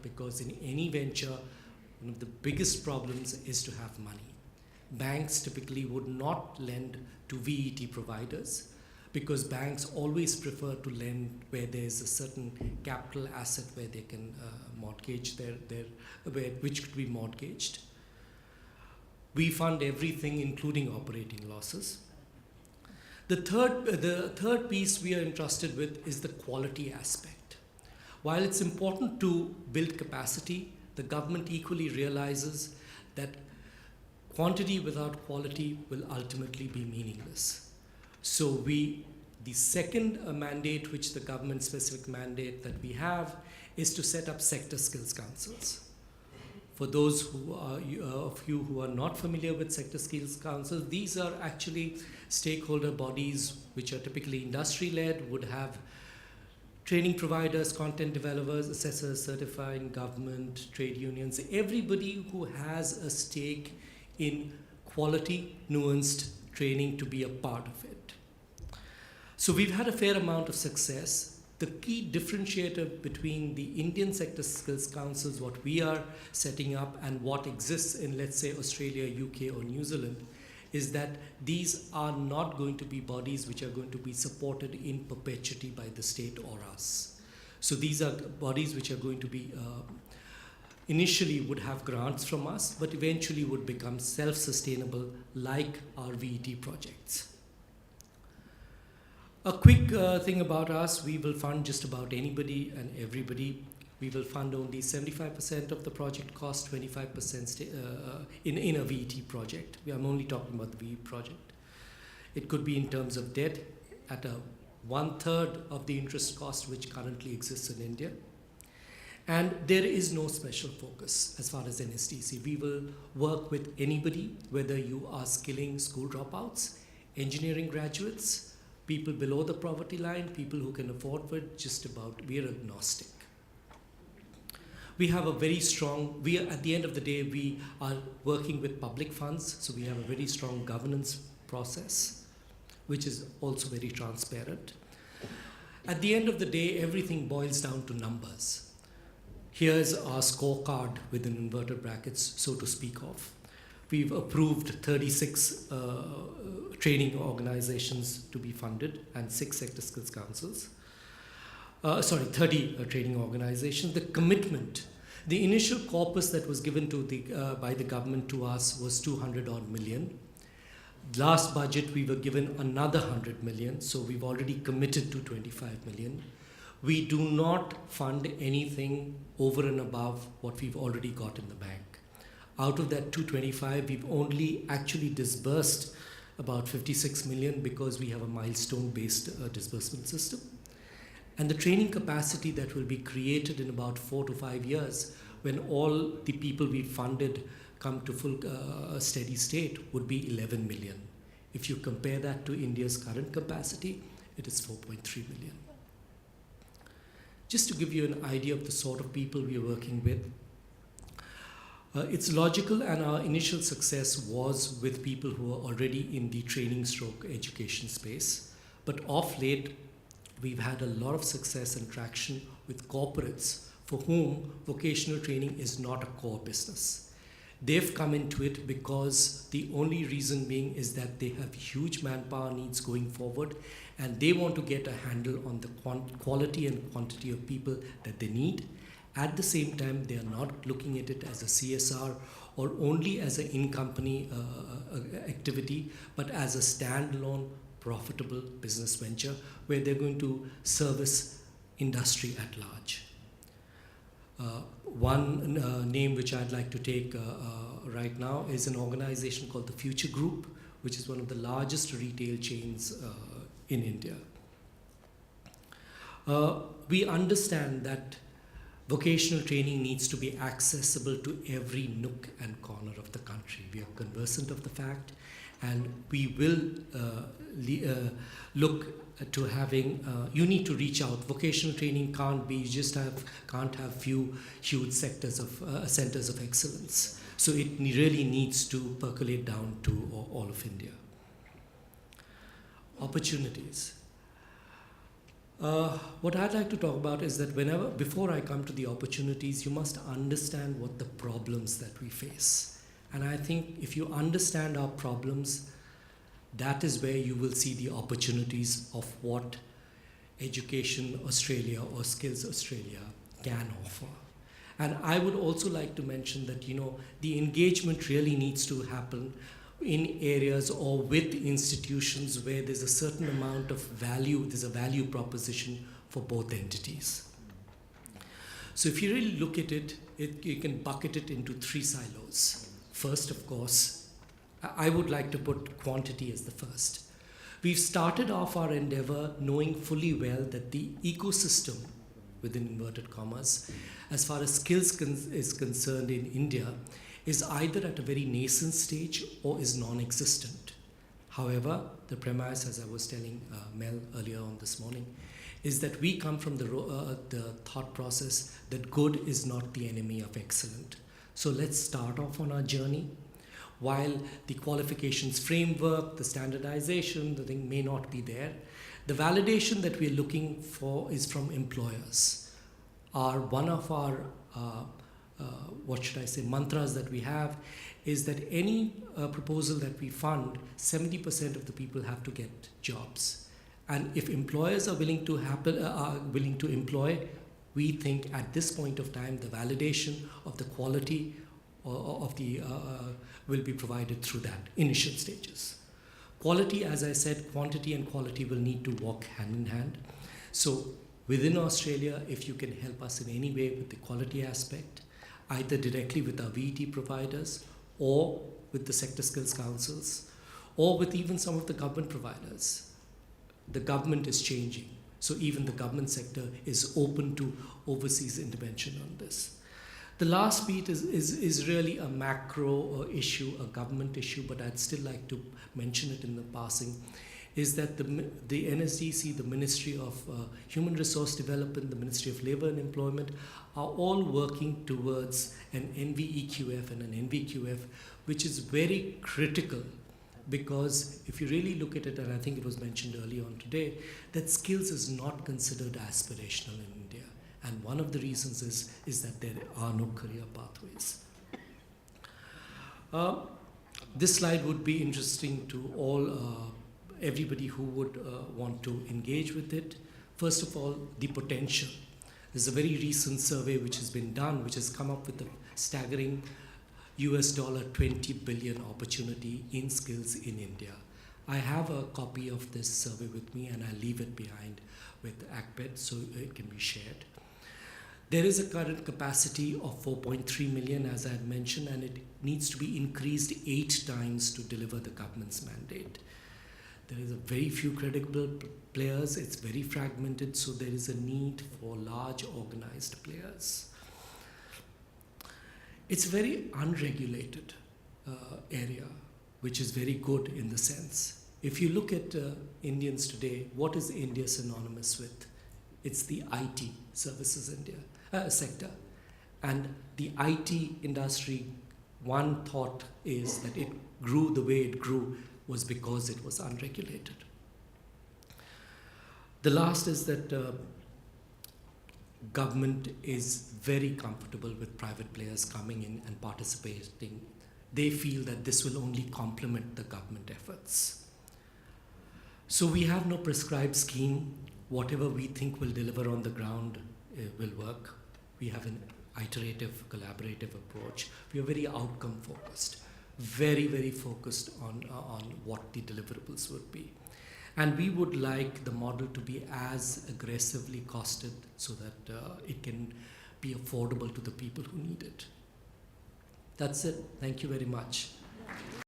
because in any venture, one of the biggest problems is to have money. Banks typically would not lend to VET providers because banks always prefer to lend where there's a certain capital asset where they can mortgage which could be mortgaged. We fund everything, including operating losses. The third piece we are entrusted with is the quality aspect. While it's important to build capacity, the government equally realizes that quantity without quality will ultimately be meaningless. So the second mandate, which the government-specific mandate that we have, is to set up sector skills councils. For those of you who are not familiar with sector skills councils, these are actually stakeholder bodies which are typically industry-led, would have training providers, content developers, assessors, certifying, government, trade unions, everybody who has a stake in quality, nuanced training to be a part of it. So we've had a fair amount of success. The key differentiator between the Indian Sector Skills Councils, what we are setting up, and what exists in, let's say, Australia, UK, or New Zealand, is that these are not going to be bodies which are going to be supported in perpetuity by the state or us. So these are bodies which are going to be, initially would have grants from us, but eventually would become self-sustainable like our VET projects. A quick thing about us, we will fund just about anybody and everybody. We will fund only 75% of the project cost, 25% in a VET project. I'm only talking about the VET project. It could be in terms of debt at a 1/3 of the interest cost which currently exists in India. And there is no special focus as far as NSTC. We will work with anybody, whether you are skilling school dropouts, engineering graduates, people below the poverty line, people who can afford it, just about, we are agnostic. We have a very strong, at the end of the day, we are working with public funds, so we have a very strong governance process, which is also very transparent. At the end of the day, everything boils down to numbers. Here's our scorecard within inverted brackets, so to speak of. We've approved 36 training organizations to be funded and 6 sector skills councils. 30 training organizations. The commitment, the initial corpus that was given to by the government to us was 200 odd million. Last budget we were given another 100 million, so we've already committed to 25 million. We do not fund anything over and above what we've already got in the bank. Out of that 225, we've only actually disbursed about 56 million because we have a milestone-based disbursement system. And the training capacity that will be created in about 4 to 5 years, when all the people we funded come to full steady state, would be 11 million. If you compare that to India's current capacity, it is 4.3 million. Just to give you an idea of the sort of people we are working with, it's logical, and our initial success was with people who are already in the training stroke education space. But of late, we've had a lot of success and traction with corporates for whom vocational training is not a core business. They've come into it because the only reason being is that they have huge manpower needs going forward, and they want to get a handle on the quality and quantity of people that they need. At the same time, they are not looking at it as a CSR or only as an in-company activity, but as a standalone, profitable business venture where they're going to service industry at large. One name which I'd like to take right now is an organization called the Future Group, which is one of the largest retail chains in India. We understand that vocational training needs to be accessible to every nook and corner of the country. We are conversant of the fact, and we will look to having, you need to reach out. Vocational training can't be, can't have few huge centers of excellence. So it really needs to percolate down to all of India. Opportunities. What I'd like to talk about is that before I come to the opportunities, you must understand what the problems that we face. And I think if you understand our problems, that is where you will see the opportunities of what Education Australia or Skills Australia can offer. And I would also like to mention that, the engagement really needs to happen in areas or with institutions where there's a certain amount of value, there's a value proposition for both entities. So if you really look at it, you can bucket it into three silos. First, of course, I would like to put quantity as the first. We've started off our endeavor knowing fully well that the ecosystem, within inverted commas, as far as skills is concerned in India, is either at a very nascent stage or is non-existent. However, the premise, as I was telling Mel earlier on this morning, is that we come from the thought process that good is not the enemy of excellent. So let's start off on our journey. While the qualifications framework, the standardization, the thing may not be there, the validation that we're looking for is from employers. One of our mantras that we have is that any proposal that we fund, 70% of the people have to get jobs. And if employers are willing to employ, we think at this point of time, the validation of the quality will be provided through that initial stages. Quality, as I said, quantity and quality will need to walk hand in hand. So within Australia, if you can help us in any way with the quality aspect, either directly with our VET providers or with the sector skills councils or with even some of the government providers. The government is changing. So even the government sector is open to overseas intervention on this. The last beat is really a macro issue, a government issue, but I'd still like to mention it in the passing, is that the NSDC, the Ministry of Human Resource Development, the Ministry of Labour and Employment, are all working towards an NVEQF and an NVQF, which is very critical because if you really look at it, and I think it was mentioned earlier on today, that skills is not considered aspirational in India. And one of the reasons is that there are no career pathways. This slide would be interesting to everybody who would want to engage with it. First of all, the potential. There's a very recent survey which has been done, which has come up with a staggering $20 billion opportunity in skills in India. I have a copy of this survey with me and I leave it behind with ACPED so it can be shared. There is a current capacity of 4.3 million, as I had mentioned, and it needs to be increased 8 times to deliver the government's mandate. There is a very few credible players, it's very fragmented, so there is a need for large organized players. It's a very unregulated area, which is very good in the sense. If you look at Indians today, what is India synonymous with? It's the IT services sector. And the IT industry, one thought is that it grew the way it grew was because it was unregulated. The last is that government is very comfortable with private players coming in and participating. They feel that this will only complement the government efforts. So we have no prescribed scheme. Whatever we think will deliver on the ground will work. We have an iterative, collaborative approach. We are very outcome focused, very, very focused on what the deliverables would be. And we would like the model to be as aggressively costed so that it can be affordable to the people who need it. That's it. Thank you very much.